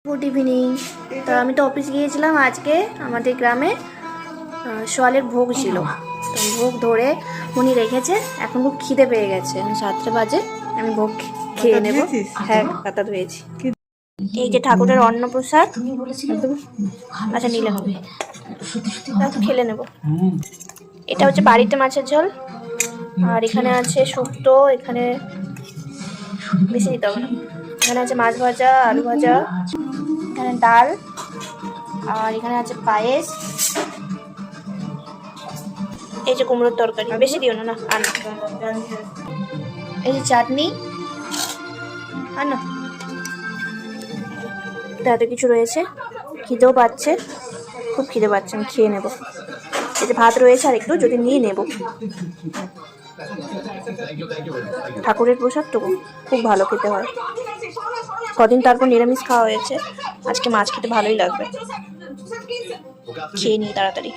Good evening. তো আমি তো অফিস গিয়েছিলাম আজকে। আমাদের গ্রামে সোয়ালের ভোগ ছিল, তো ভোগ ধরে উনি রেখেছে। এখন খুব খিদে পেয়ে গেছে, 7টা বাজে। আমি ভোগ খেয়ে নেব। হ্যাঁ, পাতা ধুয়েছি। এই যে ঠাকুরের অন্নপ্রসাদ। আচ্ছা, নিলে হবে, খেলে নেব। এটা হচ্ছে বাড়িতে মাছের ঝোল, আর এখানে আছে শুক্তো। এখানে বেশি দিতে হবে না। এখানে আছে মাছ ভাজা, আলু ভাজা, এখানে ডাল, আর এখানে আছে পায়েস। এই যে কুমড়োর তরকারি, বেশি দিও না, আর না। এই যে চাটনি, আর না। এত কিছু রয়েছে, খিদেও পাচ্ছে, খুব খিদে পাচ্ছে। আমি খেয়ে নেব। এই যে ভাত রয়েছে, আর একটু যদি নিয়ে নেব। ঠাকুরের প্রসাদ তো খুব ভালো খেতে হয়। কদিন তারপর নিরামিষ খাওয়া হয়েছে, আজকে মাছ খেতে ভালোই লাগবে। খেয়ে নিই তাড়াতাড়ি।